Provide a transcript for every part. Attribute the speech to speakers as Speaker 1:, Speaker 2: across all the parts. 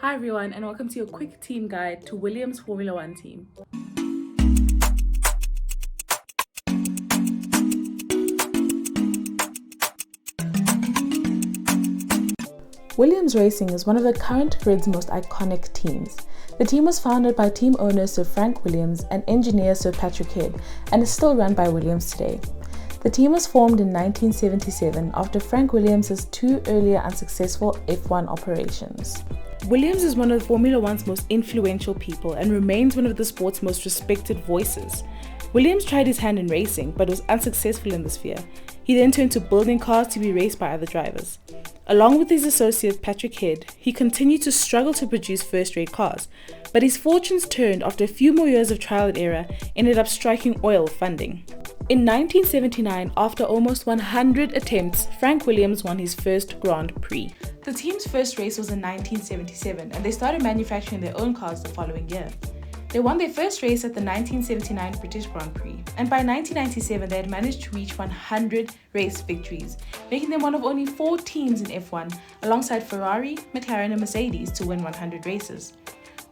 Speaker 1: Hi everyone, and welcome to your quick team guide to Williams Formula One team. Williams Racing is one of the current grid's most iconic teams. The team was founded by team owner Sir Frank Williams and engineer Sir Patrick Head, and is still run by Williams today. The team was formed in 1977 after Frank Williams' two earlier unsuccessful F1 operations. Williams is one of Formula One's most influential people and remains one of the sport's most respected voices. Williams tried his hand in racing but was unsuccessful in the sphere. He then turned to building cars to be raced by other drivers. Along with his associate Patrick Head, he continued to struggle to produce first-rate cars, but his fortunes turned after a few more years of trial and error ended up striking oil funding. In 1979, after almost 100 attempts, Frank Williams won his first Grand Prix. The team's first race was in 1977, and they started manufacturing their own cars the following year. They won their first race at the 1979 British Grand Prix, and by 1997 they had managed to reach 100 race victories, making them one of only 4 teams in F1, alongside Ferrari, McLaren and Mercedes, to win 100 races.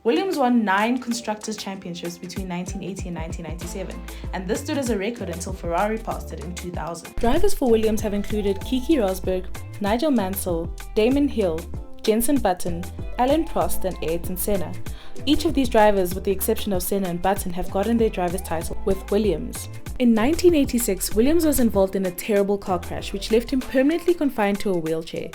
Speaker 1: Williams won 9 Constructors' Championships between 1980 and 1997, and this stood as a record until Ferrari passed it in 2000. Drivers for Williams have included Keke Rosberg, Nigel Mansell, Damon Hill, Jenson Button, Alain Prost and Ayrton Senna. Each of these drivers, with the exception of Senna and Button, have gotten their driver's title with Williams. In 1986, Williams was involved in a terrible car crash which left him permanently confined to a wheelchair.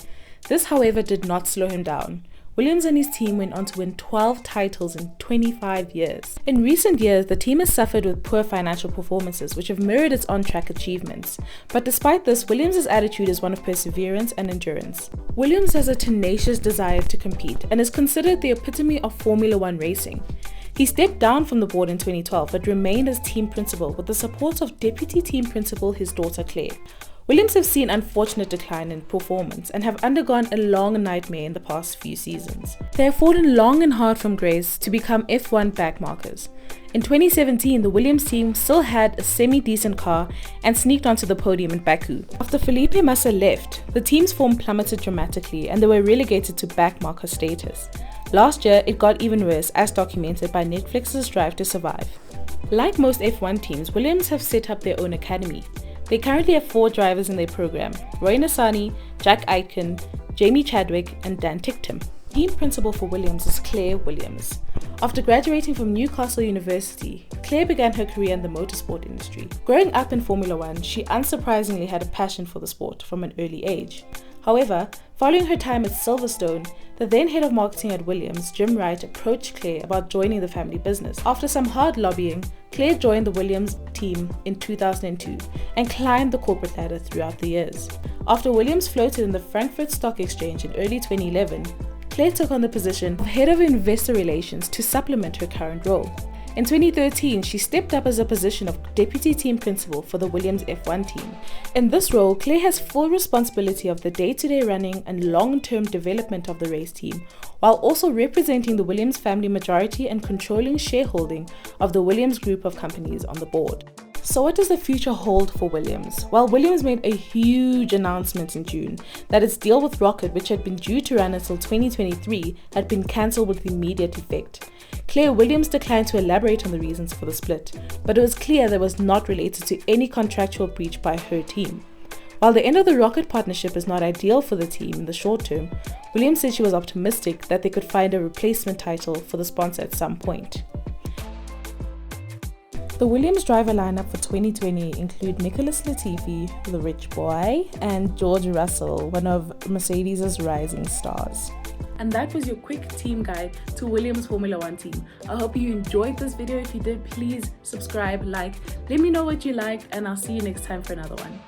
Speaker 1: This, however, did not slow him down. Williams and his team went on to win 12 titles in 25 years. In recent years, the team has suffered with poor financial performances, which have mirrored its on-track achievements. But despite this, Williams' attitude is one of perseverance and endurance. Williams has a tenacious desire to compete and is considered the epitome of Formula One racing. He stepped down from the board in 2012 but remained as team principal with the support of deputy team principal, his daughter Claire. Williams have seen unfortunate decline in performance and have undergone a long nightmare in the past few seasons. They have fallen long and hard from grace to become F1 backmarkers. In 2017, the Williams team still had a semi-decent car and sneaked onto the podium in Baku. After Felipe Massa left, the team's form plummeted dramatically and they were relegated to backmarker status. Last year, it got even worse, as documented by Netflix's Drive to Survive. Like most F1 teams, Williams have set up their own academy. They currently have 4 drivers in their program: Roy Nissany, Jack Aitken, Jamie Chadwick and Dan Ticktum. Team principal for Williams is Claire Williams. After graduating from Newcastle University, Claire began her career in the motorsport industry. Growing up in Formula One, she unsurprisingly had a passion for the sport from an early age. However, following her time at Silverstone, the then head of marketing at Williams, Jim Wright, approached Claire about joining the family business. After some hard lobbying, Claire joined the Williams team in 2002 and climbed the corporate ladder throughout the years. After Williams floated in the Frankfurt Stock Exchange in early 2011, Claire took on the position of head of investor relations to supplement her current role. In 2013, she stepped up as a position of deputy team principal for the Williams F1 team. In this role, Claire has full responsibility of the day-to-day running and long-term development of the race team, while also representing the Williams family majority and controlling shareholding of the Williams group of companies on the board. So what does the future hold for Williams? Well, Williams made a huge announcement in June that its deal with Rocket, which had been due to run until 2023, had been cancelled with immediate effect. Claire Williams declined to elaborate on the reasons for the split, but it was clear that it was not related to any contractual breach by her team. While the end of the Rocket partnership is not ideal for the team in the short term, Williams said she was optimistic that they could find a replacement title for the sponsor at some point. The Williams driver lineup for 2020 include Nicholas Latifi, the rich boy, and George Russell, one of Mercedes' rising stars. And that was your quick team guide to Williams Formula One team. I hope you enjoyed this video. If you did, please subscribe, like, let me know what you liked, and I'll see you next time for another one.